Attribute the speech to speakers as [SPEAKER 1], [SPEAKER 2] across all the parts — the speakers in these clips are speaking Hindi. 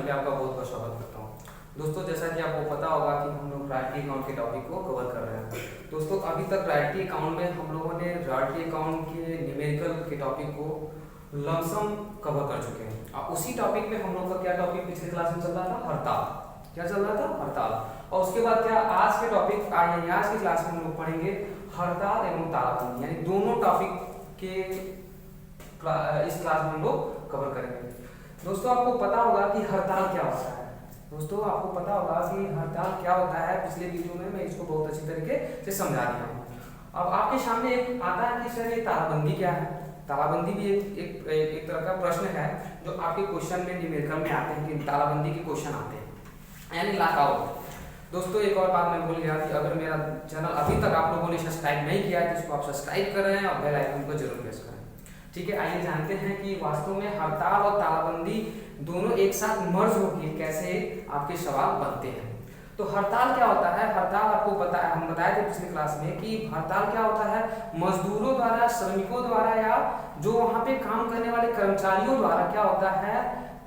[SPEAKER 1] पे आपका बहुत बहुत स्वागत करता हूँ। दोस्तों, जैसा कि आपको पता होगा कि हम लोग रॉयल्टी अकाउंट के टॉपिक को कवर कर रहे हैं। दोस्तों, अभी तक रॉयल्टी अकाउंट में हम लोगों ने रॉयल्टी अकाउंट के न्यूमेरिकल के टॉपिक को लमसम कवर कर चुके हैं। और उसी टॉपिक में हम लोग का क्या टॉपिक पिछले क्लास में चल रहा था? हड़ताल। क्या चल रहा था? हड़ताल। और उसके बाद क्या आज के टॉपिक आज की क्लास में हम लोग पढ़ेंगे हड़ताल एवं तालाबंदी, यानी दोनों टॉपिक के इस क्लास में हम लोग कवर करेंगे। दोस्तों, आपको पता होगा कि हड़ताल क्या होता है। दोस्तों, आपको पता होगा कि हड़ताल क्या होता है। पिछले वीडियो में मैं इसको बहुत अच्छी तरीके से समझा दिया हूँ। अब आपके सामने एक आता है कि सर ये तालाबंदी क्या है। तालाबंदी भी एक तरह का प्रश्न है जो आपके क्वेश्चन में न्यूमेरिकल में आते हैं कि तालाबंदी के क्वेश्चन आते हैं, यानी लॉकआउट। दोस्तों, एक और बात मैं भूल गया कि अगर मेरा चैनल अभी तक आप लोगों ने सब्सक्राइब नहीं किया है तो इसको आप सब्सक्राइब करें और बेल आइकन को जरूर प्रेस करें। ठीक है, आइए जानते हैं कि वास्तव में हड़ताल और तालाबंदी दोनों एक साथ मर्ज होकर कैसे आपके सवाल बनते हैं। तो हड़ताल क्या होता है? हड़ताल आपको पता है, हम बताए थे पिछली क्लास में कि हड़ताल क्या होता है? मजदूरों द्वारा, श्रमिकों द्वारा या जो वहां पे काम करने वाले कर्मचारियों द्वारा क्या होता है,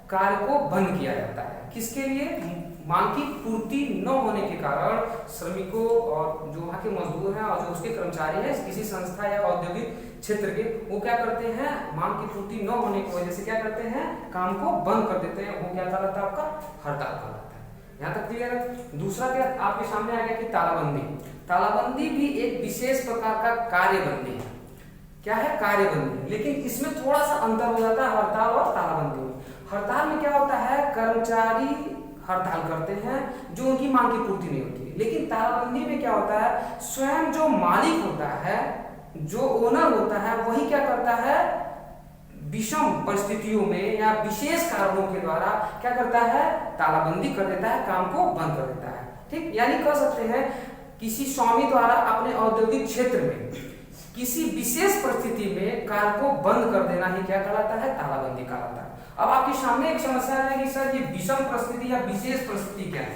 [SPEAKER 1] कार्य को बंद किया जाता है। किसके लिए? मांग की पूर्ति न होने के कारण श्रमिकों और जो वहाँ के मजदूर हैं और जो उसके कर्मचारी हैं किसी संस्था या औद्योगिक क्षेत्र के, वो क्या करते हैं, मांग की पूर्ति न होने की वजह से क्या करते हैं, काम को बंद कर देते हैं। वो क्या कहलाता है? आपका हड़ताल कहलाता है। यहाँ तक क्लियर है? दूसरा क्या आपके सामने आ गया कि तालाबंदी। तालाबंदी भी एक विशेष प्रकार का कार्यबंदी है। क्या है? कार्यबंदी। लेकिन इसमें थोड़ा सा अंतर हो जाता है हड़ताल और तालाबंदी में। हड़ताल में क्या होता है, कर्मचारी हड़ताल करते हैं जो उनकी मांग की पूर्ति नहीं होती है। लेकिन तालाबंदी में क्या होता है, स्वयं जो मालिक होता है, जो ओनर होता है, वही क्या करता है, विषम परिस्थितियों में या विशेष कारणों के द्वारा क्या करता है, तालाबंदी कर देता है, काम को बंद कर देता है। ठीक, यानी कह सकते हैं किसी स्वामी द्वारा अपने औद्योगिक क्षेत्र में किसी विशेष परिस्थिति में कार्य को बंद कर देना ही क्या कहलाता है, तालाबंदी कहलाता है। अब आपके सामने एक समस्या है कि सर ये विषम परिस्थिति या विशेष परिस्थिति क्या है?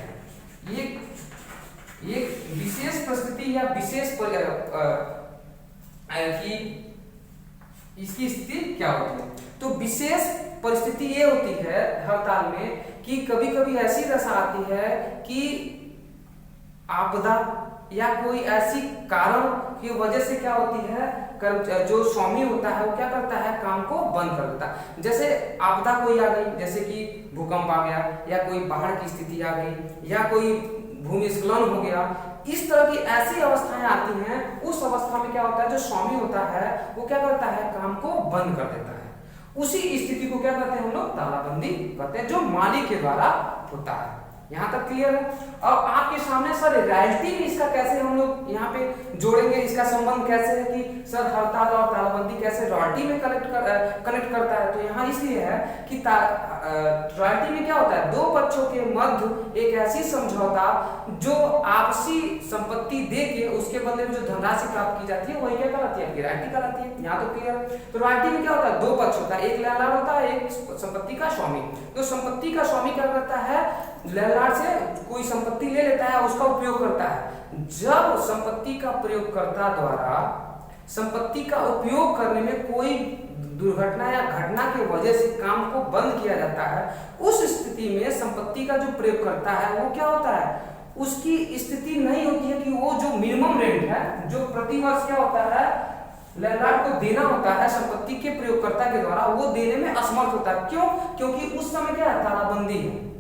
[SPEAKER 1] ये विशेष परिस्थिति या विशेष कि इसकी स्थिति क्या होती है? तो विशेष परिस्थिति ये होती है हड़ताल में कि कभी कभी ऐसी दशा आती है कि आपदा या कोई ऐसी कारण की वजह से क्या होती है, जो स्वामी होता है वो क्या करता है, काम को बंद कर देता है। जैसे आपदा कोई आ गई, जैसे कि भूकंप आ गया या कोई बाढ़ की स्थिति आ गई या कोई भूमिस्खलन हो गया, इस तरह की ऐसी अवस्थाएं आती हैं। उस अवस्था में क्या होता है, जो स्वामी होता है वो क्या करता है, काम को बंद कर देता है। उसी स्थिति को क्या कहते हैं हम लोग, तालाबंदी कहते हैं, जो मालिक के द्वारा होता है। यहाँ तक क्लियर है? अब आपके सामने सर रॉयल्टी में इसका कैसे हम लोग यहाँ पे जोड़ेंगे, इसका संबंध कैसे है कि सर हड़ताल और तालाबंदी कैसे रॉयल्टी में कनेक्ट करता है? तो यहाँ इसलिए है कि रॉयल्टी में क्या होता है, दो पक्षों के मध्य एक ऐसी समझौता जो आपसी संपत्ति दे के उसके बदले में जो धनराशि प्राप्त की जाती है वही क्या कहलाती है, रॉयल्टी कहलाती है। यहाँ तो क्लियर? तो रॉयल्टी में क्या होता है, दो पक्ष होता है, एक लैंडलॉर्ड होता है, एक संपत्ति का स्वामी। तो संपत्ति का स्वामी क्या करता है, लैंडलॉर्ड से कोई संपत्ति ले लेता है, उसका उपयोग करता है। जब संपत्ति का प्रयोगकर्ता द्वारा संपत्ति का उपयोग करने में कोई दुर्घटना या घटना की वजह से काम को बंद किया जाता है, उस स्थिति में संपत्ति का जो प्रयोग करता है वो क्या होता है, उसकी स्थिति नहीं होती है कि वो जो मिनिमम रेंट है, जो प्रति वर्ष क्या होता है लैंडलॉर्ड को देना होता है संपत्ति के प्रयोगकर्ता के द्वारा, वो देने में असमर्थ होता है। क्यों? क्योंकि उस समय क्या है, तालाबंदी है।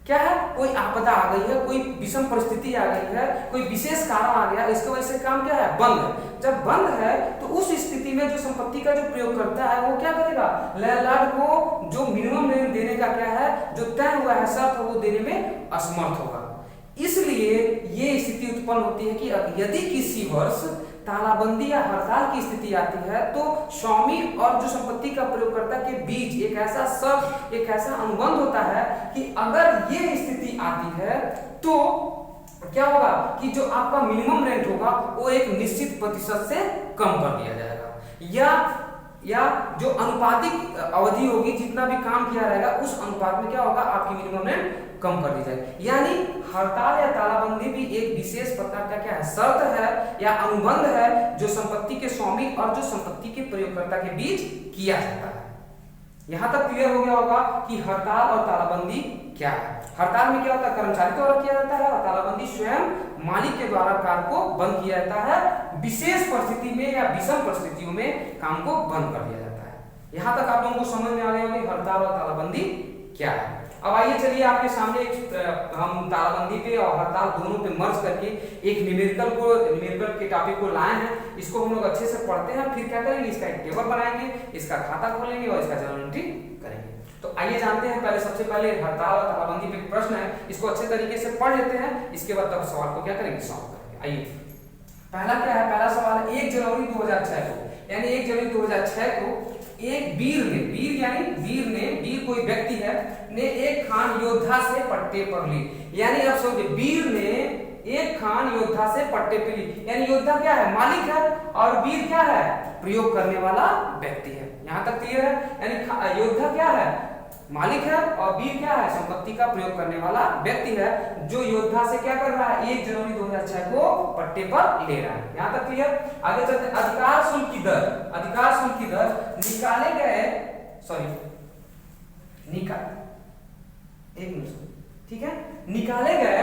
[SPEAKER 1] क्या है, कोई आपदा आ गई है, कोई विषम परिस्थिति आ गई है, कोई विशेष कारण आ गया, इसकी वजह से काम क्या है, बंद है। जब बंद है तो उस स्थिति में जो संपत्ति का जो प्रयोग करता है वो क्या करेगा, लैंडलॉर्ड को जो मिनिमम रेंट देने का क्या है, जो तय हुआ है शर्त, वो देने में असमर्थ होगा। इसलिए ये स्थिति उत्पन्न होती है कि यदि किसी वर्ष तालाबंदी या हड़ताल की स्थिति आती है तो स्वामी और जो संपत्ति का प्रयोगकर्ता के बीच एक ऐसा शर्त, एक ऐसा अनुबंध होता है कि अगर ये स्थिति आती है तो क्या होगा कि जो आपका मिनिमम रेंट होगा वो एक निश्चित प्रतिशत से कम कर दिया जाएगा, या जो अनुपातिक अवधि होगी, जितना भी काम किया रहेगा उस अनुपात में क्या होगा, आपकी मिनिमम रेंट कम कर दी जाएगी। यानी हड़ताल या तालाबंदी भी एक विशेष प्रकार का क्या है, शर्त है या अनुबंध है जो संपत्ति के स्वामी और जो संपत्ति के प्रयोगकर्ता के बीच किया जाता है। यहाँ तक क्लियर हो गया होगा कि हड़ताल और तालाबंदी क्या है। हड़ताल में क्या होता है, कर्मचारी द्वारा किया जाता है, और तालाबंदी स्वयं मालिक के द्वारा कार्य को बंद किया जाता है, विशेष परिस्थिति में या विषम परिस्थितियों में काम को बंद कर दिया जाता है। यहाँ तक आप लोगों को समझ में आ गया होगा हड़ताल और तालाबंदी क्या है। अब आइए चलिए आपके सामने हम तालाबंदी पे और हड़ताल दोनों पे मर्ज करके एक न्यूमेरिकल के टॉपिक को लाए हैं। इसको हम लोग अच्छे से पढ़ते हैं, फिर क्या करेंगे, इसका एक टेबल बनाएंगे, इसका खाता खोलेंगे और इसका जर्नल एंट्री करेंगे। तो आइए जानते हैं पहले, सबसे पहले हड़ताल और तालाबंदी पे प्रश्न है, इसको अच्छे तरीके से पढ़ लेते हैं, इसके बाद तब सवाल को क्या करेंगे, सॉल्व करेंगे। आइए पहला क्या है, पहला सवाल 1 जनवरी 2006 को, यानी 1 जनवरी 2006 को एक वीर कोई व्यक्ति है ने एक खान योद्धा से पट्टे पर ली, यानी अब समझिए वीर ने एक खान योद्धा से पट्टे पे ली, यानी योद्धा क्या है, मालिक है, और वीर क्या है, प्रयोग करने वाला व्यक्ति है। यहाँ तक क्लियर है, यानी योद्धा क्या है, मालिक है, और वीर क्या है, संपत्ति का प्रयोग करने वाला व्यक्ति है, जो योद्धा से क्या कर रहा है, 1 जनवरी 2006 को पट्टे पर ले रहा है। यहाँ तक क्लियर। आगे चलते, अधिकार शुल्क की दर निकाले गए, ठीक है, निकाले गए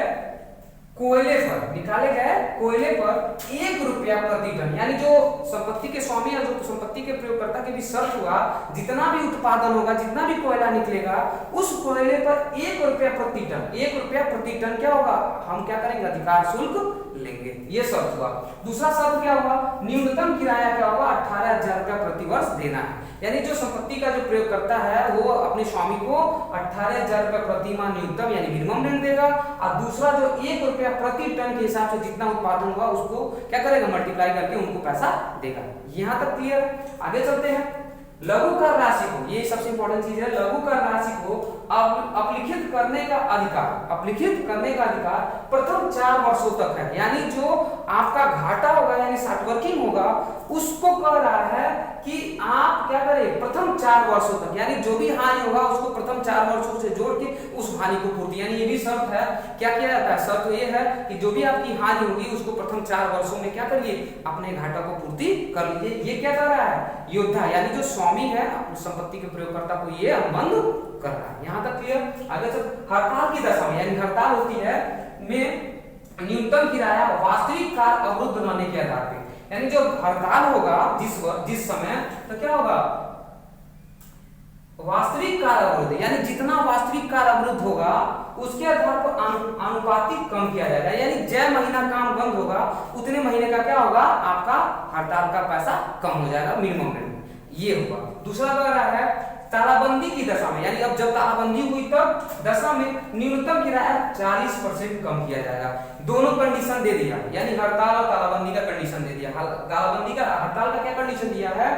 [SPEAKER 1] कोयले पर 1 रुपया प्रति टन, यानी जो संपत्ति के स्वामी या जो संपत्ति के प्रयोगकर्ता के भी शर्त हुआ, जितना भी उत्पादन होगा, जितना भी कोयला निकलेगा, उस कोयले पर 1 रुपया प्रति टन, 1 रुपया प्रति टन क्या होगा, हम क्या करेंगे, अधिकार शुल्क लेंगे, ये शर्त हुआ। दूसरा शर्त क्या हुआ, न्यूनतम किराया क्या होगा, 18,000 रुपया प्रति वर्ष देना है, यानी जो संपत्ति का जो प्रयोग करता है वो अपने स्वामी को 18,000 रुपया प्रति माह न्यूनतम यानी मिनिमम रेंट देगा, और दूसरा जो 1 रुपया प्रति टन के हिसाब से जितना उत्पादन होगा उसको क्या करेगा, मल्टीप्लाई करके उनको पैसा देगा। यहाँ तक क्लियर। आगे चलते हैं, लघु कर राशि को, ये सबसे इंपॉर्टेंट चीज है, लघु कर राशि को अपलिखित करने का अधिकार प्रथम 4 वर्षों तक है, यानी जो आपका घाटा होगा यानी शॉर्ट वर्किंग होगा उसको कह रहा है कि आप क्या करें, प्रथम 4 वर्षों तक, यानी जो भी हानि होगा उसको प्रथम 4 वर्षों से जोड़ के उस हानि को पूर्ति, यानी ये भी शर्त है, क्या किया जाता है, शर्त ये है कि जो भी आपकी हानि होगी उसको प्रथम 4 वर्षों में क्या करिए, अपने घाटा को पूर्ति कर लीजिए। ये क्या कर रहा है, योद्धा यानी जो स्वामी है संपत्ति के प्रयोगकर्ता को ये अनुबंध कर रहा है। यहाँ तक क्लियर। आगे चल, हड़ताल की दशा में, यानी हड़ताल होती है में न्यूनतम किराया वास्तविक कार्य अवरुद्ध होने के आधार पे, यानी जो हड़ताल होगा जिस समय, तो क्या होगा, वास्तविक कार्य अवरुद्ध, यानी जितना वास्तविक कार्य अवरुद्ध होगा उसके आधार पर आनुपातिक कम किया जाएगा, यानी जय महीना काम बंद होगा उतने महीने का क्या होगा, आपका हड़ताल का पैसा कम हो जाएगा, मिनिमम रेट, ये होगा। दूसरा कह रहा है तालाबंदी की दशा में, यानी अब जब तालाबंदी हुई तब दशा में न्यूनतम किराया 40% कम किया जाएगा। दोनों कंडीशन दे दिया, यानी हड़ताल और तालाबंदी का कंडीशन दे दिया। हड़ताल का क्या कंडीशन दिया है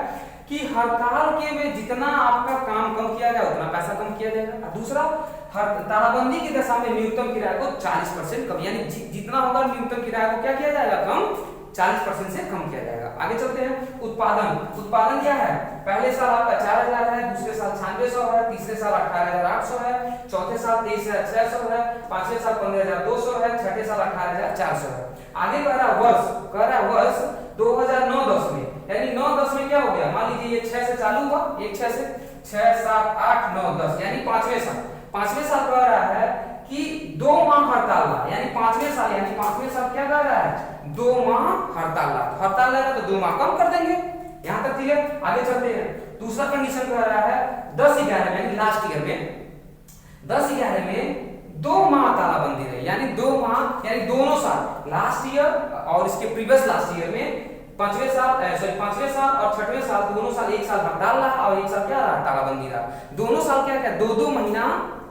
[SPEAKER 1] कि हड़ताल के में जितना आपका काम कम किया जाए उतना पैसा कम किया जाएगा, और दूसरा तालाबंदी की दशा में न्यूनतम किराया को 40% कम, यानी जितना होगा न्यूनतम किराया को क्या किया जाएगा, कम 40% से कम किया जाएगा। आगे चलते हैं, उत्पादन क्या है, पहले साल आपका 4,000 है, दूसरे साल 9600 है, तीसरे साल 18,800 है, चौथे साल 23,600 है, पांचवें साल 15,200 है, छठे साल 18,400 है। आगे कह रहा वर्ष 2009-10 में, यानी 9-10 में क्या हो गया, मान लीजिए ये 6 से चालू हुआ, 6 से 6, 7, 8, 9, 10, यानी पांचवें साल कह रहा है कि 2 माह हड़ताल रहा, यानी पांचवें साल क्या कह रहा है, 2 माह हड़ताल लगा तो 2 माह कम कर देंगे। यहाँ तक क्लियर। आगे चलते हैं, दूसरा कंडीशन कह रहा है 10-11 में, यानी लास्ट ईयर में 10-11 में 2 माह तालाबंदी रही, यानी 2 माह यानी दोनों साल, लास्ट ईयर और इसके प्रीवियस लास्ट ईयर में पांचवें साल और छठवें साल, दोनों साल, एक साल हड़ताल रहा और एक साल क्या रहा, तालाबंदी रहा। दोनों साल क्या 2-2 महीना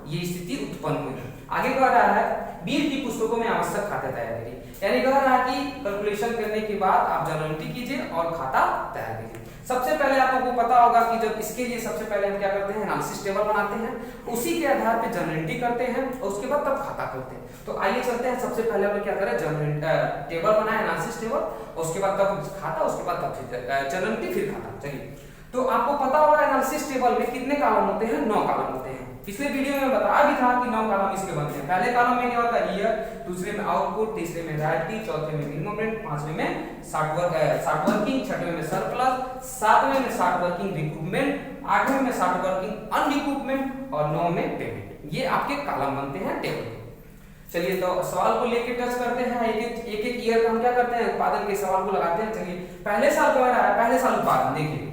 [SPEAKER 1] ये स्थिति उत्पन्न हुई। आगे कह रहा है वीर की पुस्तकों में आवश्यक खाता तैयार करिए, यानी कह रहा है कि कैलकुलेशन करने के बाद आप जर्नल एंट्री कीजिए और खाता तैयार कीजिए। सबसे पहले आप लोगों को पता होगा कि जब इसके लिए सबसे पहले हम क्या करते हैं, एनालिसिस टेबल बनाते हैं, उसी के आधार पे जर्नल एंट्री करते हैं और उसके बाद तब खाता करते हैं। तो आइए चलते हैं, सबसे पहले हम क्या करें, जर्नल टेबल बनाए, एनालिसिस टेबल, और उसके बाद तब खाता, उसके बाद तब जर्नल एंट्री, फिर खाता। चलिए, तो आपको पता होगा एनालिसिस टेबल में कितने कॉलम होते हैं, 9 कॉलम होते हैं। पिछले वीडियो में बताया भी था कि 9 कॉलम इसके बनते हैं। पहले कॉलम में क्या होता है ईयर, दूसरे में आउटपुट, तीसरे में रॉयल्टी, चौथे में मिनिमम रेंट, पांचवें में शार्ट वर्किंग, छठवें में सरप्लस, सातवें में शार्ट वर्किंग रिकूपमेंट, आठवें में शार्ट वर्किंग अनरिकूपमेंट और 9 में पेमेंट। ये आपके कॉलम बनते हैं टेबल। चलिए तो सवाल को लेके टच करते हैं, एक एक ईयर का हम क्या करते हैं उत्पादन के सवाल को लगाते हैं। चलिए पहले साल का है, पहले साल उत्पादन देखिए,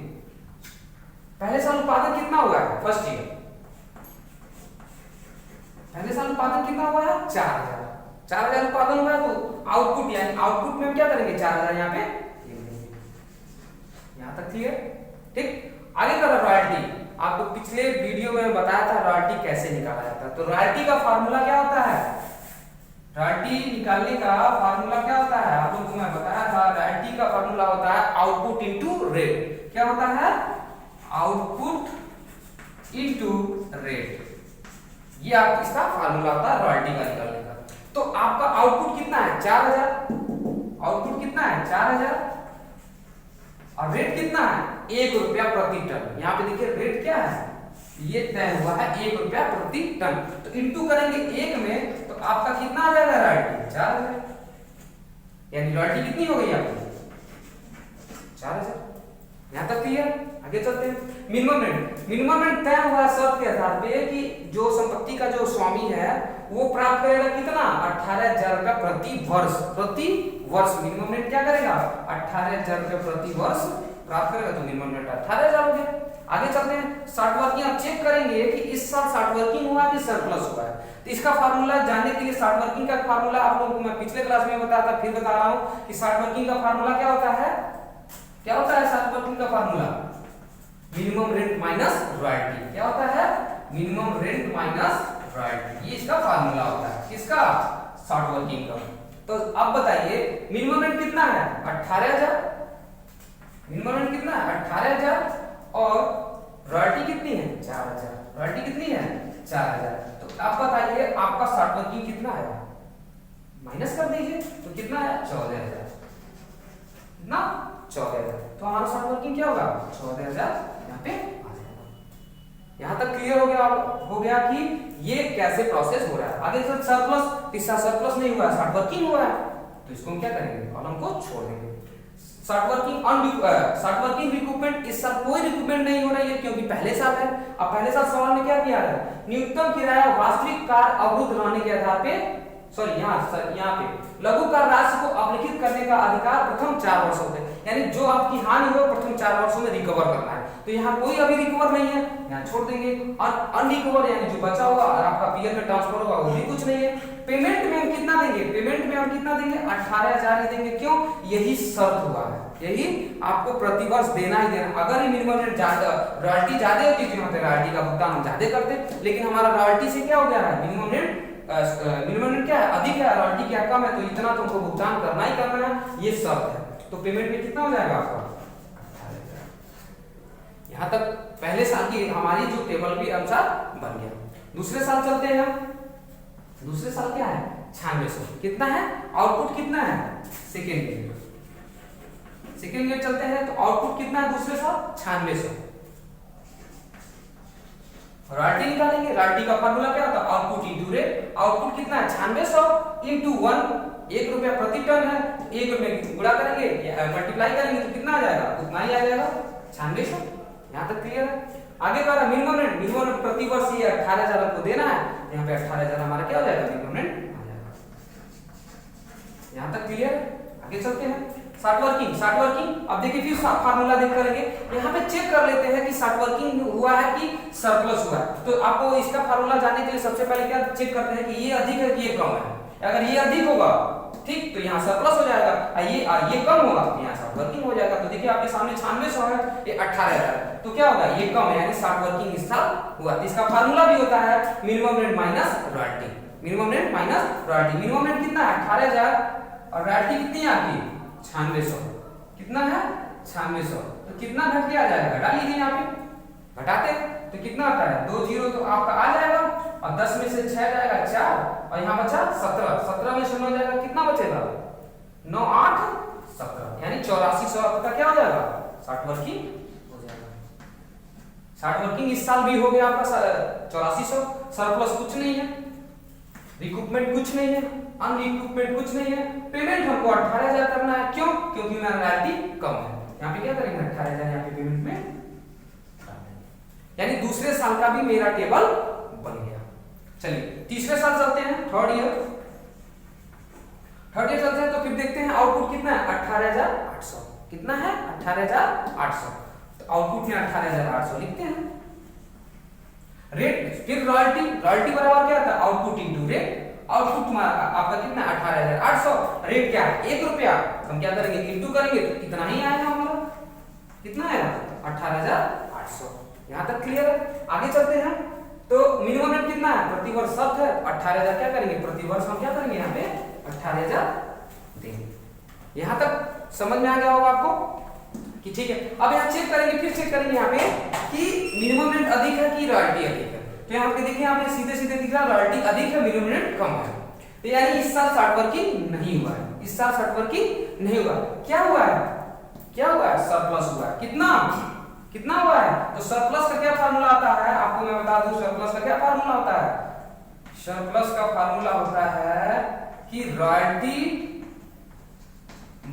[SPEAKER 1] पहले साल उत्पादन कितना हुआ है फर्स्ट ईयर, पहले साल उत्पादन कितना हुआ है 4000 उत्पादन हुआ है। तो आउटपुट यानी आउटपुट में हम क्या करेंगे 4000 यहाँ पे, यहाँ तक क्लियर, ठीक। आगे करो रॉयल्टी, आपको पिछले वीडियो में बताया था रॉयल्टी कैसे निकाला जाता है। तो रॉयल्टी का फार्मूला क्या होता है, रॉयल्टी निकालने का फार्मूला क्या होता है आप लोगों को मैं बताया था। रॉयल्टी का फार्मूला होता है आउटपुट इनटू रेट। क्या होता है, आउटपुट इनटू रेट, ये आप इसका फार्मूला होता है रॉयल्टी का निकालने का। तो आपका आउटपुट कितना है 4000, आउटपुट कितना है 4000 और रेट कितना है 1 रुपया प्रति टन। यहाँ पे देखिए रेट क्या है, ये तय हुआ है 1 रुपया प्रति टन। तो इनटू करेंगे 1 में, तो आपका कितना आ जाएगा रॉयल्टी 4000, यानी रॉयल्टी कितनी हो गई आपकी 4000। यहाँ तक क्लियर, आगे चलते हैं। मिनिमम रेंट, मिनिमम रेंट तय हुआ शर्त के आधार पे कि जो संपत्ति का जो स्वामी है वो प्राप्त करेगा कितना 18000 रुपया प्रति वर्ष, मिनिमम रेंट क्या करेगा 18000 रुपया प्रति वर्ष प्राप्त करेगा। तो मिनिमम रेंट 18000 हो गया। आगे चलते हैं, शार्ट वर्किंग आप चेक करेंगे कि इस साल शार्ट वर्किंग हुआ कि सरप्लस हुआ है। तो इसका फार्मूला जानने के लिए शार्ट वर्किंग का फार्मूला आप लोगों को मैं पिछले क्लास में बताया था, फिर बता रहा हूं कि शार्ट वर्किंग का फार्मूला क्या होता है, क्या होता है शार्ट वर्किंग का formula, minimum rent minus royalty. क्या होता है, मिनिमम रेंट माइनस रॉयल्टी, ये इसका फार्मूला होता है किसका, शार्ट वर्किंग का। तो अब बताइए मिनिमम रेंट कितना है 18000, मिनिमम रेंट कितना है 18000 और रॉयल्टी कितनी है 4000, रॉयल्टी कितनी है 4000। तो आप बताइए आपका शार्ट वर्किंग कितना है, माइनस कर दीजिए, तो कितना है 14000 ना, 14000। तो हमारा शार्ट वर्किंग क्या होगा 14000 यहाँ पे आ जाएगा। यहाँ तक क्लियर हो गया कि ये कैसे प्रोसेस हो रहा है। आगे सर सरप्लस, तीसरा सरप्लस नहीं हुआ है, शार्ट वर्किंग हुआ है, तो इसको हम क्या करेंगे कॉलम को छोड़ देंगे। शार्ट वर्किंग रिकूपमेंट, इस साल कोई रिकूपमेंट नहीं हो रही है क्योंकि पहले साल है। अब पहले साल सवाल में क्या किया है, न्यूनतम किराया वास्तविक कार्य अवरुद्ध रहने के आधार पे, सॉरी यहाँ पे लघु कर राशि को अवलिखित करने का अधिकार प्रथम 4 वर्षों में, यानी जो आपकी हानि हो प्रथम 4 वर्षों में रिकवर करना है। तो यहाँ कोई अभी रिकवर नहीं है, यहाँ छोड़ देंगे। और अनरिकवर यानी जो बचा होगा और आपका पीएल में ट्रांसफर होगा वो भी कुछ नहीं है। पेमेंट में हम कितना देंगे, पेमेंट में हम कितना देंगे 18000 ही देंगे। क्यों, यही शर्त हुआ है, यही आपको प्रतिवर्ष देना ही देना। अगर ये मिनिमम रेट ज्यादा, रॉयल्टी ज्यादा होती तो यहाँ पे रॉयल्टी का भुगतान हम ज्यादा करते, लेकिन हमारा रॉयल्टी से क्या हो गया है, मिनिमम रेट क्या है अधिक है, रॉयल्टी क्या कम है, तो इतना तुमको भुगतान करना ही करना है, ये शर्त है। तो पेमेंट में कितना हो जाएगा आपका 18000। यहाँ तक पहले साल की हमारी जो टेबल के अनुसार बन गया। दूसरे साल चलते हैं हम, दूसरे साल क्या है 9600, कितना है आउटपुट कितना है सेकेंड ईयर चलते हैं। तो आउटपुट कितना है दूसरे साल 9600। रॉयल्टी निकालेंगे, रॉयल्टी का फार्मूला क्या होता है आउटपुट इनटू रेट। आउटपुट कितना है 9600 इनटू 1 रुपया प्रति टन है, 1 रुपये गुणा करेंगे या मल्टीप्लाई करेंगे तो कितना आ जाएगा, उतना ही आ जाएगा 9600। यहाँ तक क्लियर है। आगे का मिनिमम रेंट, मिनिमम रेंट प्रति वर्ष ये 18000 आपको देना है, यहाँ पे 18000 हमारा क्या हो जाएगा मिनिमम रेंट आ जाएगा। यहाँ तक क्लियर। आगे चलते हैं शार्ट वर्किंग। अब देखिए फिर फार्मूला देख करेंगे, यहाँ पे चेक कर लेते हैं कि शार्ट वर्किंग हुआ है कि सरप्लस हुआ है। तो आपको इसका फार्मूला जानने के लिए सबसे पहले क्या चेक करते हैं कि ये अधिक है कि ये कम है। अगर ये अधिक होगा ठीक तो यहाँ सरप्लस हो जाएगा, ये कम होगा तो यहाँ शार्ट वर्किंग हो जाएगा। तो देखिए आपके सामने 9600 है, ये 18000 है, तो क्या होगा ये कम है, यानी शार्ट वर्किंग इस साल हुआ। तो इसका फार्मूला भी होता है minimum rent minus royalty, minimum rent minus royalty. Minimum rent कितना है 18000 और रॉयल्टी कितनी है आपकी 9600, कितना है 9600। तो कितना घट के आ जाएगा, घटा लीजिए यहाँ पे, घटाते तो कितना आता है 2 0 तो आपका आ जाएगा, और 10 में से 6 जाएगा 4 और यहाँ बचा 17 में 0 जाएगा, कितना बचेगा 9 8 17, यानी 8400 आपका क्या हो जाएगा शार्ट वर्किंग हो जाएगा। 60 वर्किंग इस साल भी हो गया आपका 8400। सरप्लस कुछ नहीं है, रिकूपमेंट कुछ नहीं है, अनरिकूपमेंट कुछ नहीं है। पेमेंट हमको 18,000 करना है, क्यों? क्योंकि मेरा रॉयल्टी कम है। यहाँ पे क्या करेंगे 18,000 यहाँ पे पेमेंट में, यानी दूसरे साल का भी मेरा टेबल बन गया। चलिए तीसरे साल चलते हैं, थर्ड ईयर चलते हैं। तो फिर देखते हैं आउटपुट कितना है 18,800। कितना है 18,800। तो आउटपुट में 18,800 लिखते हैं। रेट फिर रॉयल्टी बराबर क्या था आउटपुट इनटू रेट। आउटपुट तुम्हारा आपका कितना 18,800, रेट क्या है 1 रुपया। हम क्या करेंगे इनटू करेंगे तो कितना ही आएगा हमारा, कितना आएगा 18,800। यहां तक क्लियर है। आगे चलते हैं तो मिनिमम रेट कितना है प्रति वर्ष शब्द है 18,000। क्या करेंगे प्रति वर्ष हम क्या करेंगे यहाँ पे 18,000 देंगे। यहां तक समझ में आ गया होगा आपको कि ठीक है। अब यहाँ चेक करेंगे, फिर चेक करेंगे यहाँ पे कि मिनिमम रेट अधिक है कि रॉयल्टी अधिक है। तो यहाँ पे देखिए यहाँ पे सीधे दिख रहा है रॉयल्टी अधिक है, मिनिमम रेट कम है। तो यानी इस साल 60 वर्किंग नहीं हुआ है, इस साल 60 वर्किंग नहीं हुआ। क्या हुआ है सरप्लस हुआ है। कितना हुआ है? तो सरप्लस का क्या फार्मूला आता है आपको मैं बता दूं। सरप्लस का क्या फार्मूला होता है? सरप्लस का फार्मूला होता है कि रॉयल्टी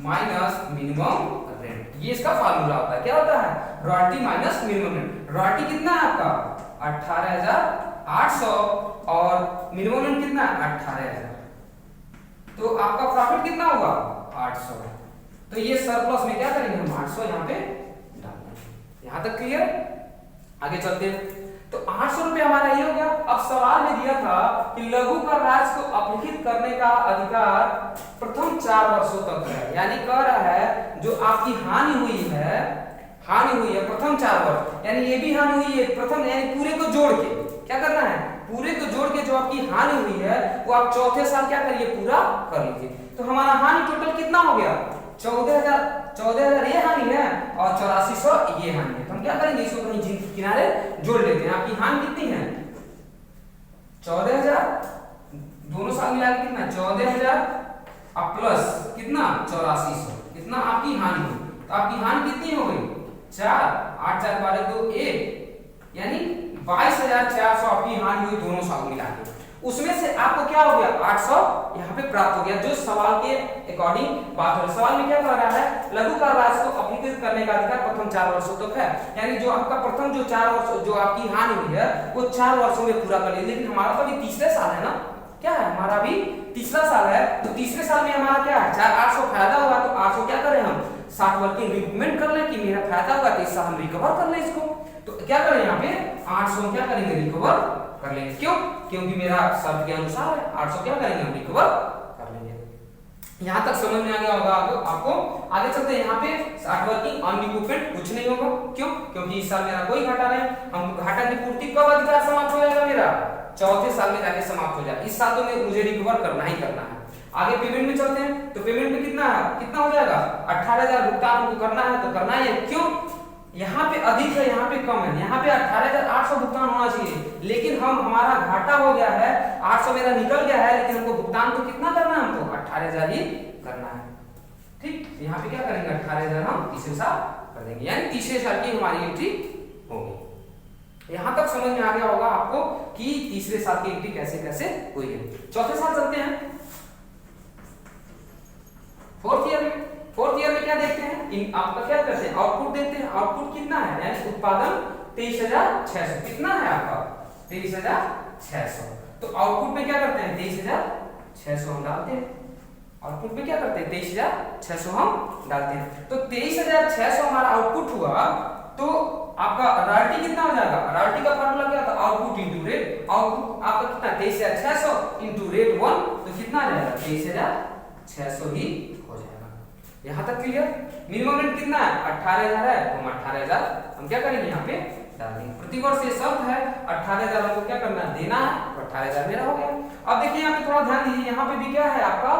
[SPEAKER 1] माइनस मिनिमम रेंट। ये इसका फार्मूला होता है। क्या होता है royalty minus minimum rent. Royalty कितना है आपका 18,800 और मिनिमम रेंट कितना है 18,000। तो आपका प्रॉफिट कितना होगा 800। तो ये सरप्लस में क्या करेंगे हम 800 यहाँ पे डाल देंगे। यहाँ तक क्लियर? आगे चलते हैं। तो 800 रुपये हमारा ये हो गया। अब सवाल में दिया था कि लघु कर राशि को अपलिखित करने का अधिकार प्रथम 4 वर्षों तक है। यानी कह रहा है जो आपकी हानि हुई है प्रथम 4 वर्ष, यानी ये भी हानि हुई है प्रथम, यानी पूरे को जोड़ के क्या करना है, पूरे को जोड़ के जो आपकी हानि हुई है वो आप चौथे साल क्या करिए पूरा कर लीजिए। तो हमारा हानि टोटल कितना हो गया 14,000 ये हानि है और 8400 ये हानि है। तो हम क्या करेंगे इसको कहीं किनारे जोड़ लेते हैं। आपकी हानि कितनी है 14,000, दोनों साल मिला के कितना 14,000 अब प्लस कितना 8400, कितना आपकी हानि हुई। तो आपकी हानि कितनी हो गई 4, 8 4 12 2 1, यानी 22,400 आपकी हानि हुई दोनों साल मिला के। उसमें से आपको क्या हो गया 800 यहाँ पे प्राप्त हो गया, जो सवाल के अकॉर्डिंग बात हो। सवाल में क्या कह रहा है लघु कर राशि को अपलिखित करने का अधिकार प्रथम 4 वर्षों तक है। यानी जो आपका प्रथम जो 4 वर्ष जो आपकी हानि हुई है वो 4 वर्षों में पूरा कर लीजिए। लेकिन हमारा तो अभी तीसरे साल है ना, क्या है हमारा अभी तीसरा साल है। तो तीसरे साल में हमारा क्या है 800 फायदा होगा। तो 800 क्या करें हम 60 वर्किंग रिकूपमेंट कर ले कि मेरा फायदा होगा तो इससे हम रिकवर कर ले इसको। तो क्या करें यहाँ पे 800 क्या करेंगे रिकवर कर लेंगे। क्यों? क्योंकि मेरा शर्त के अनुसार है 800 क्या करेंगे हम रिकवर कर लेंगे। यहाँ तक समझ में आ गया होगा आपको। आगे चलते हैं। यहाँ पे 60 वर्किंग अनरिकूपमेंट कुछ नहीं होगा। क्यों? क्योंकि इस साल मेरा कोई घाटा नहीं। हम घाटा की पूर्ति कब अधिकार समाप्त हो जाएगा मेरा चौथे साल में जाके समाप्त हो जाएगा। इस साल तो मुझे रिकवर करना ही करना है। आगे पेमेंट में चलते हैं। तो पेमेंट में कितना हो जाएगा 18,000 भुगतान हमको करना है तो करना ही है। क्यों? यहाँ पे अधिक है यहाँ पे कम है। यहाँ पे 18,800 भुगतान होना चाहिए, लेकिन हमारा घाटा हो गया है 800 मेरा निकल गया है, लेकिन हमको भुगतान तो कितना करना है हमको 18,000 ही करना है। ठीक, यहाँ पे क्या करेंगे 18,000 हम तीसरे साल कर देंगे, यानी तीसरे साल की हमारी एंट्री होगी। यहाँ तक समझ में आ गया होगा आपको कि तीसरे साल की एंट्री कैसे कैसे हुई है। चौथे साल चलते हैं फोर्थ ईयर में क्या देखते हैं आपका क्या करते हैं आउटपुट देखते हैं। आउटपुट कितना है यानी उत्पादन 23,600 कितना है आपका 23,600। तो आउटपुट में क्या करते हैं 23,600 हम डालते हैं। आउटपुट में क्या करते हैं 23,600 हम डालते हैं। तो 23,600 हमारा आउटपुट हुआ। तो आपका रॉयल्टी कितना हो जाएगा, रॉयल्टी का फार्मूला क्या था आउटपुट इनटू रेट। आउटपुट आपका कितना 23,600 इनटू रेट 1, तो कितना आ जाएगा 23,600 ही हो जाएगा। यहाँ तक क्लियर? मिनिमम रेट कितना है 18,000 है, तो हम 18,000 हम क्या करेंगे यहाँ पे डाल देंगे। प्रति वर्ष ये शब्द है 18,000 हमको क्या करना है देना है, तो 18,000 मेरा हो गया। अब देखिए यहाँ पे थोड़ा ध्यान दीजिए, यहाँ पे भी क्या है आपका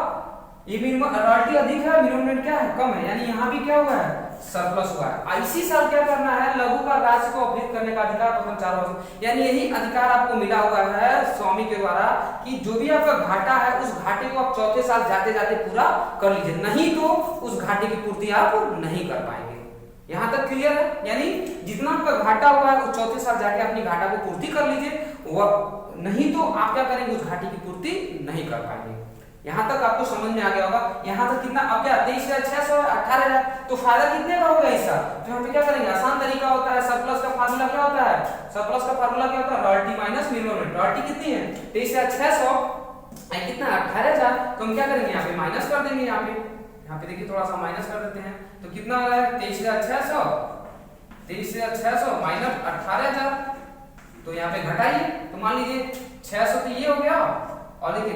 [SPEAKER 1] ये मिनिमम रॉयल्टी अधिक है, मिनिमम रेट क्या है कम है, यानी यहाँ भी क्या हुआ है सरप्लस हुआ है। इसी साल क्या करना है लघु कर राशि को अपलिखित करने का अधिकार प्रथम 4 वर्ष, यानी यही अधिकार आपको मिला हुआ है स्वामी के द्वारा कि जो भी आपका घाटा है उस घाटे को आप चौथे साल जाते जाते पूरा कर लीजिए, नहीं तो उस घाटे की पूर्ति आप नहीं कर पाएंगे। यहाँ तक क्लियर है? यानी जितना आपका घाटा हुआ है उस चौथे साल जाके अपनी घाटा को पूर्ति कर लीजिए, वह नहीं तो आप क्या करेंगे, उस घाटे की पूर्ति नहीं कर पाएंगे। यहाँ तक आपको समझ में आ गया होगा। यहाँ तक कितना अब क्या 23,600 है, 18,000, तो फायदा कितने का होगा इसका? तो यहाँ पे क्या करेंगे, आसान तरीका होता है। सरप्लस का फार्मूला क्या होता है? सरप्लस का फार्मूला क्या होता है? Royalty minus minimum rate. Royalty कितनी है? 23,600 कितना 18,000, तो हम क्या करेंगे यहाँ पे माइनस कर देंगे। यहाँ पे देखिए थोड़ा सा माइनस कर देते हैं, तो कितना आ रहा है 23,600 माइनस 18,000, तो यहाँ पे घटाइए, तो मान लीजिए 600 तो ये हो गया, और देखिए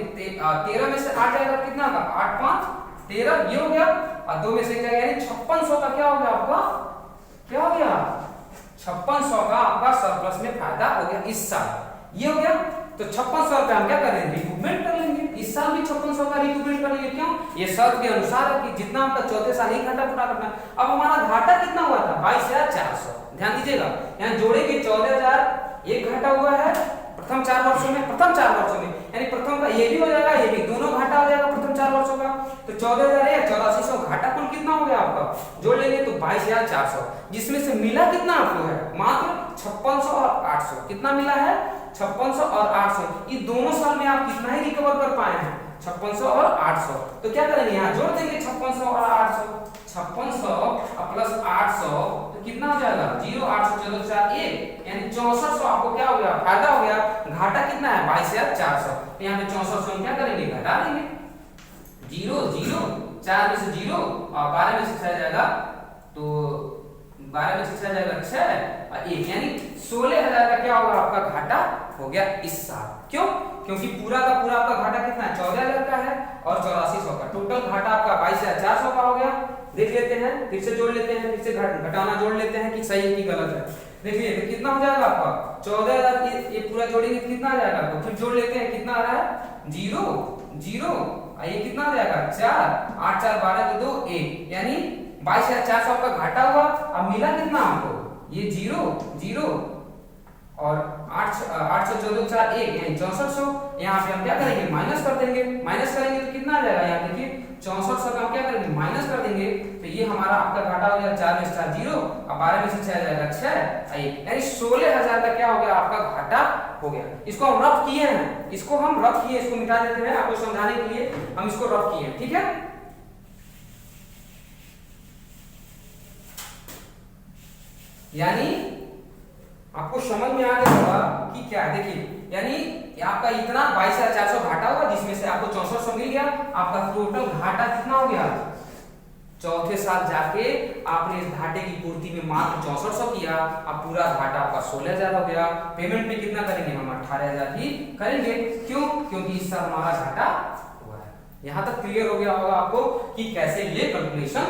[SPEAKER 1] 13 में से 8 जाएगा कितना का 8 5 13 ये हो गया, और 2 में से क्या यानी 5600 का क्या हो गया आपका, क्या हो गया 5600 का आपका सरप्लस में फायदा हो गया इस साल। ये हो गया, तो 5600 रुपए हम क्या करेंगे, रिकूपमेंट कर लेंगे। इस साल भी 5600 का रिकूपमेंट कर लेंगे। क्यों? ये शर्त के अनुसार है कि जितना आपका चौथे साल ही घाटा पूरा करना है। अब हमारा घाटा कितना हुआ था 22,400, ध्यान दीजिएगा, यहाँ जोड़ेंगे 14,000 एक घाटा हुआ है प्रथम 4 वर्षों में, यानी प्रथम का ये भी हो जाएगा, ये भी दोनों घाटा हो जाएगा प्रथम 4 वर्षों का, तो 14,000 है 8400, घाटा कुल कितना हो गया आपका, जोड़ लेंगे तो 22,400, जिसमें से मिला कितना आपको है मात्र 5600 और 800। कितना मिला है 5600 और 800। ये दोनों साल में आप कितना ही रिकवर कर पाए हैं 5600 और 800। तो क्या करेंगे यहाँ जोड़ देंगे 5600 और 800, 5600 प्लस 800 तो कितना हो जाएगा 0 800 चलो 4 1, यानी 6400 आपको क्या हो गया फायदा हो गया। घाटा कितना है 22,400, तो यहाँ पे 6400 हम क्या करेंगे घटा देंगे, 0 0 4 में से 0 और 12 में से 6 जाएगा, तो 12 में से 6 जाएगा 6 और 1, यानी 16,000 का क्या होगा आपका घाटा हो गया इस साल। क्यों? क्योंकि पूरा का पूरा आपका घाटा कितना है 14,000 का है और 8400 का, टोटल घाटा आपका 22,400 का हो गया। देख लेते हैं, फिर से जोड़ लेते हैं, फिर से घटाना जोड़ लेते हैं कि सही है कि गलत है। देखिए तो कितना हो जाएगा आपका 14,000, ये पूरा जोड़ेंगे तो कितना आ जाएगा आपको, फिर जोड़ लेते हैं कितना आ रहा है 0 0, ये कितना आ जाएगा 4 8 4 12 तो 2 1, यानी 22,400 का घाटा हुआ। अब मिला कितना आपको ये 0 0 और 800 14 4 1, यानी 6400। यहाँ पे हम क्या करेंगे माइनस कर देंगे, माइनस करेंगे तो कितना आ जाएगा, यहाँ देखिए 6400 का हम क्या करेंगे माइनस कर देंगे, तो ये हमारा आपका घाटा हो जाएगा 4 में से 4 0 और 12 में से 6 जाएगा 6 1, यानी 16,000 का क्या हो गया आपका घाटा हो गया। इसको हम रफ किए हैं, इसको मिटा देते हैं आपको समझाने के लिए, हम इसको रफ किए हैं, ठीक है। यानी आपको समझ में आ गया होगा कि क्या है। देखिए यानी आपका इतना 22,400 घाटा होगा, जिसमें से आपको 6400 मिल गया, आपका टोटल घाटा कितना हो गया, चौथे साल जाके आपने इस घाटे की पूर्ति में मात्र 6400 किया, अब पूरा घाटा आपका 16,000 हो गया। पेमेंट में कितना करेंगे हम 18,000 ही करेंगे। क्यों? क्योंकि इस साल हमारा घाटा हुआ है। यहाँ तक क्लियर हो गया होगा आपको कि कैसे ये कैलकुलेशन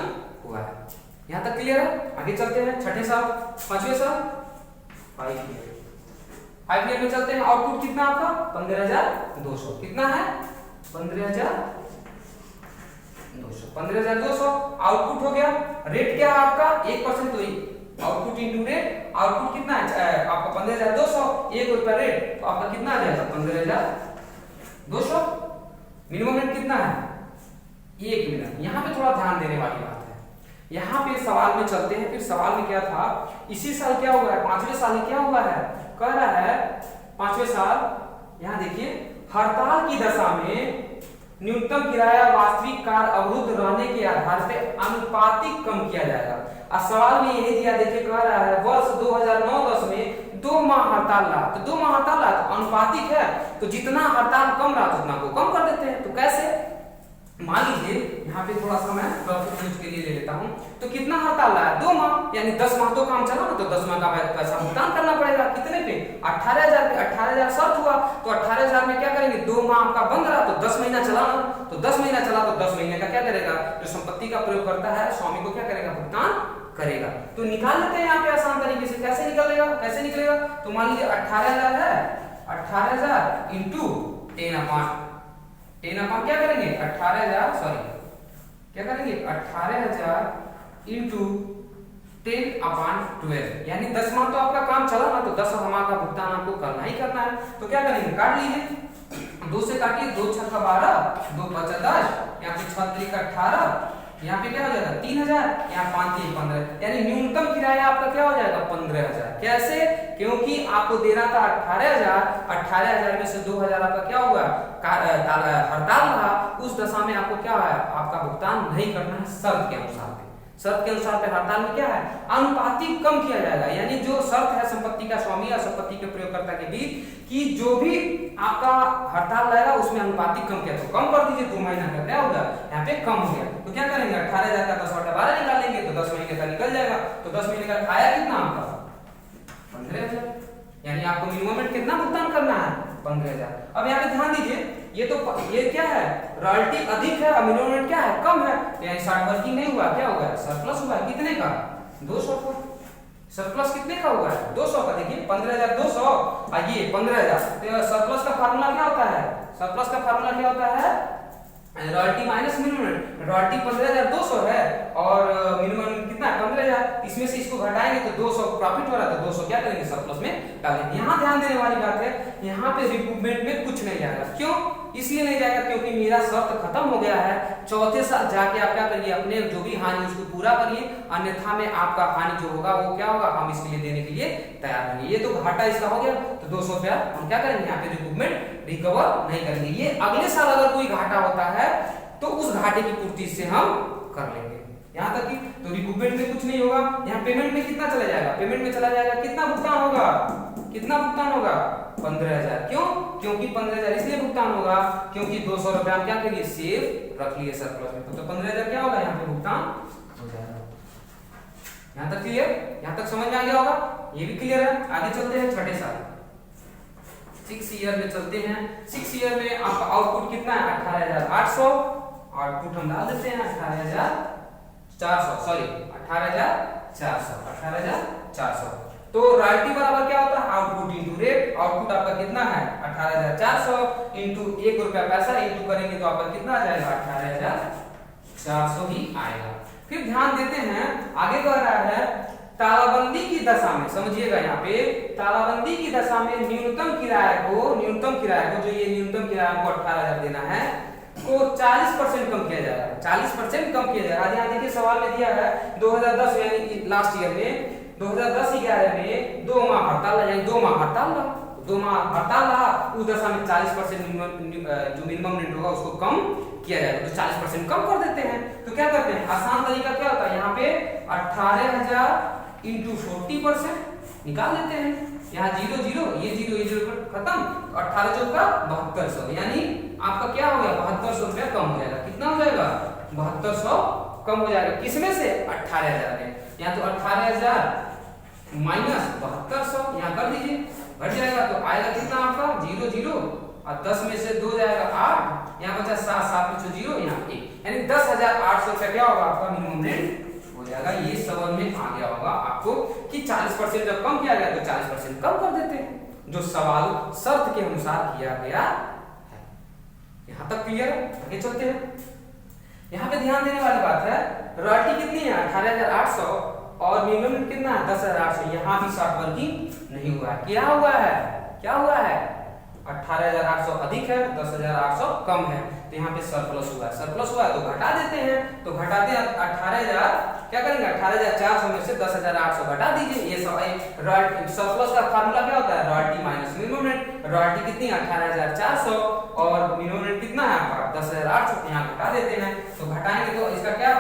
[SPEAKER 1] हुआ है। यहाँ तक क्लियर है। आगे चलते हैं छठे साल, पांचवें साल 5 ईयर में चलते हैं। आउटपुट कितना आपका 15,200, कितना है 15,200 आउटपुट हो गया। रेट क्या है आपका 1%, तो आउटपुट इंटू रेट, आउटपुट कितना है आपका 15,200, 1 रुपया रेट, तो आपका कितना आ जाएगा 15,200। मिनिमम रेट कितना है 1 मिनट। यहाँ पे थोड़ा ध्यान देने वाली बात है। यहाँ पे सवाल में चलते हैं। फिर सवाल में क्या था, इसी साल क्या हुआ है, पांचवें साल में क्या हुआ है, कह रहा है पांचवें साल, यहाँ देखिए हड़ताल की दशा में न्यूनतम किराया वास्तविक कार्य अवरुद्ध रहने के आधार पर अनुपातिक कम किया जाएगा। और सवाल में यही दिया, देखिए कह रहा है वर्ष 2009-10 में 2 माह हड़ताल रहा, तो 2 माह हड़ताल रहा तो अनुपातिक है, तो जितना हड़ताल कम रहा उतना को कम कर देते हैं। तो कैसे, मान लीजिए यहाँ पे थोड़ा सा मैं प्रॉफिट के लिए ले लेता हूँ, तो कितना हड़ताल रहा है 2 माह, यानी 10 माह तो काम चला ना, तो 10 माह का पैसा भुगतान करना पड़ेगा। कितने पे 18,000 पे, 18,000 शर्त हुआ, तो 18,000 में क्या करेंगे 2 माह आपका बंद रहा, तो 10 महीना चला ना, तो 10 महीना चला तो 10 महीने का क्या करेगा, जो संपत्ति का प्रयोग करता है स्वामी को क्या करेगा भुगतान करेगा। तो निकाल लेते हैं यहाँ पे आसान तरीके से। कैसे निकलेगा, तो मान लीजिए 18,000 है, 18,000 इंटू 10 क्या करेंगे 18,000 इंटू 10/12, यानी 10 माह तो आपका काम चला ना, तो 10 माह का भुगतान आपको करना ही करना है। तो क्या करेंगे काट लीजिए, 2 से काटिए, 2 × 6 = 12, 2 × 5 = 10, यहाँ पे 6 × 3 = 18, यहाँ पे क्या हो जाएगा 3000, यहाँ 5 3 15, यानी न्यूनतम किराया आपका क्या हो जाएगा 15000। कैसे? क्योंकि आपको देना था 18000, 18000 में से 2000 आपका क्या हुआ हड़ताल रहा, उस दशा में आपको क्या है आपका भुगतान नहीं करना है शर्त के अनुसार। शर्त के अनुसार पे हड़ताल में क्या है अनुपातिक कम किया जाएगा, यानी जो शर्त है संपत्ति का स्वामी और संपत्ति के प्रयोगकर्ता के बीच कि जो भी आपका हड़ताल रहेगा उसमें अनुपातिक कम किया, तो कम कर दीजिए 2 महीना का क्या होगा यहाँ पे कम हो गया। तो क्या करेंगे 18000 का 10 बटा 12 निकाल लेंगे तो 10 महीने का निकल जाएगा। तो 10 महीने का आया कितना आपका 15000, यानी आपको मिनिमम कितना भुगतान करना है 15000। अब यहाँ पे ध्यान दीजिए ये क्या है रॉयल्टी अधिक है और मिनिमम क्या है कम है, तो यानी 60 वर्किंग नहीं हुआ, क्या होगा सरप्लस हुआ कितने का 200 का। सरप्लस कितने का हुआ है 200 का। देखिए 15200 और ये 15000, तो सरप्लस का फार्मूला क्या होता है, सरप्लस का फार्मूला क्या होता है रॉयल्टी माइनस मिनिमम। रॉयल्टी 15200 है और मिनिमम कितना है 15000, इसमें से इसको घटाएंगे तो 200 प्रॉफिट हो रहा था, 200 क्या करेंगे सरप्लस में डालेंगे। यहाँ ध्यान देने वाली बात है यहाँ पे रिकूपमेंट में कुछ नहीं जाएगा। क्यों? इसलिए नहीं जाएगा क्योंकि मेरा शर्त खत्म हो गया है। चौथे साल जाके आप क्या करिए अपने जो भी हानि उसको पूरा करिए, अन्यथा में आपका हानि जो होगा वो क्या होगा हम इसके लिए देने के लिए तैयार नहीं। ये तो घाटा इसका हो गया, तो 200 रुपया हम क्या करेंगे यहाँ पे रिकूपमेंट रिकवर नहीं करेंगे। ये अगले साल अगर कोई घाटा होता है तो उस घाटे की पूर्ति से हम कर लेंगे। यहाँ तक कि तो रिकूपमेंट में कुछ नहीं होगा। यहाँ पेमेंट में कितना चला जाएगा, पेमेंट में चला जाएगा कितना भुगतान होगा, कितना भुगतान होगा 15000। क्यों? क्योंकि 15000 इसलिए भुगतान होगा क्योंकि 200 रुपया हम क्या करिए सेव रख लिए सरप्लस में, तो 15000 क्या होगा यहाँ पे भुगतान हो जाएगा। यहाँ तक क्लियर, यहाँ तक समझ में आ गया होगा, ये भी क्लियर है। आगे चलते हैं छठे साल 6 ईयर में चलते हैं। 6 ईयर में आपका आउटपुट कितना है 18800, आउटपुट हम डाल देते हैं 18400, सॉरी 18400। तो रॉयल्टी बराबर क्या होता है आउटपुट इंटू रेट। आउटपुट आपका कितना है 18400 इंटू 1 रुपया पैसा इंटू करेंगे तो आपका कितना आ जाएगा 18400 ही आएगा। फिर ध्यान देते हैं आगे कह रहा है तालाबंदी की दशा में, समझिएगा यहाँ पे तालाबंदी की दशा में न्यूनतम किराए को जो ये न्यूनतम किराया को 18000 देना है को 40% कम किया जाएगा, 40% कम किया जाएगा। यहाँ देखिए सवाल में दिया है 2010 यानी लास्ट ईयर में 2010-11 में 2 माह हड़ताल रहा, यानी 2 माह हड़ताल रहा उस दशा में 40% जो मिनिमम रेंट होगा उसको कम किया जाएगा, तो 40% कम कर देते हैं। तो क्या करते हैं आसान तरीका क्या होता है यहाँ पे 18000 इंटू 40% निकाल देते हैं। यहाँ 0 0 ये 0 खत्म, 18 चौका 7200, यानी आपका क्या हो गया 7200 रुपया कम हो जाएगा। कितना हो जाएगा 7200 कम हो जाएगा, किसमें से 18000 में। यहाँ तो 18000 माइनस 7200 यहाँ कर दीजिए, घट जाएगा तो आएगा कितना आपका 0 0 और 10 में से 2 जाएगा 8, यहाँ बचा 7 7 में 0 यहाँ 1, यानी 10800 रुपया क्या होगा आपका मिनिमम रेंट हो जाएगा। ये समझ में आ गया होगा आपको कि 40% जब कम किया गया तो 40% कम कर देते हैं, जो सवाल शर्त के अनुसार किया गया है। यहाँ तक क्लियर है। आगे चलते हैं। यहाँ पे ध्यान देने वाली बात है रॉयल्टी कितनी है 18800 और मिनिमम कितना है 10800। यहाँ भी शॉर्ट वर्किंग नहीं हुआ है, क्या हुआ है 18800 अधिक है 10800 कम है, तो यहाँ पे सरप्लस हुआ है तो घटा देते हैं। तो घटाते हैं 18000 क्या करेंगे 18400 में से 10800 घटा दीजिए। ये सब रॉयल्टी सरप्लस का फार्मूला क्या होता है royalty minus minimum rent. Royalty कितनी 18400 और मिनिमम रेंट कितना है आपका 10800, यहाँ घटा देते हैं। तो घटाएंगे तो इसका क्या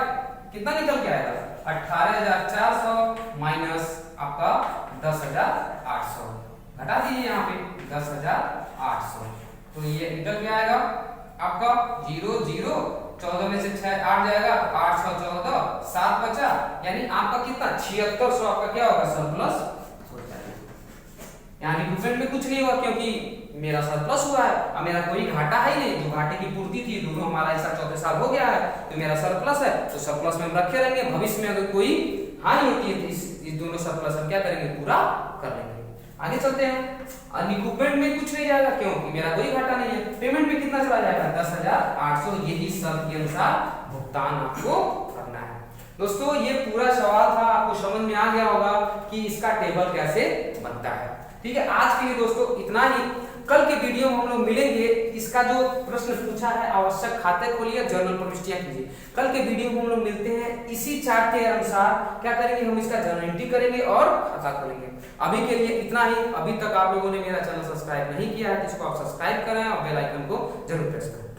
[SPEAKER 1] कितना निकल के आएगा 18400 माइनस आपका 10800, घटा दीजिए यहाँ पे 10800, तो ये निकल के आएगा आपका 0 0 14 में से 6 8 जाएगा, 814 7 बचा, यानी आपका कितना 7600 आपका क्या होगा सरप्लस हो जाएगा। यानी रिकूपमेंट में कुछ नहीं हुआ क्योंकि मेरा सरप्लस हुआ है और मेरा कोई घाटा है ही नहीं, जो घाटे की पूर्ति थी दोनों हमारा ऐसा चौथे साल हो गया है, तो मेरा सरप्लस है तो सरप्लस में हम रखे रहेंगे। भविष्य में अगर कोई हानि होती है तो इस दोनों सरप्लस हम क्या करेंगे पूरा कर लेंगे। आगे चलते हैं। रिकूपमेंट में कुछ नहीं जाएगा क्योंकि मेरा कोई घाटा नहीं है। पेमेंट में कितना चला जाएगा 10800, यही शर्त के अनुसार भुगतान आपको करना है। दोस्तों ये पूरा सवाल था, आपको समझ में आ गया होगा कि इसका टेबल कैसे बनता है। ठीक है, आज के लिए दोस्तों इतना ही। कल के वीडियो में हम लोग मिलेंगे। इसका जो प्रश्न पूछा है, आवश्यक खाते खोलिए, जर्नल प्रविष्टियां कीजिए। कल के वीडियो में हम लोग मिलते हैं, इसी चार्ट के अनुसार क्या करेंगे, हम इसका जर्नल एंट्री करेंगे और खाता खोलेंगे। अभी के लिए इतना ही। अभी तक आप लोगों ने मेरा चैनल सब्सक्राइब नहीं किया है तो इसको आप सब्सक्राइब करें और बेल आइकन को जरूर प्रेस करें।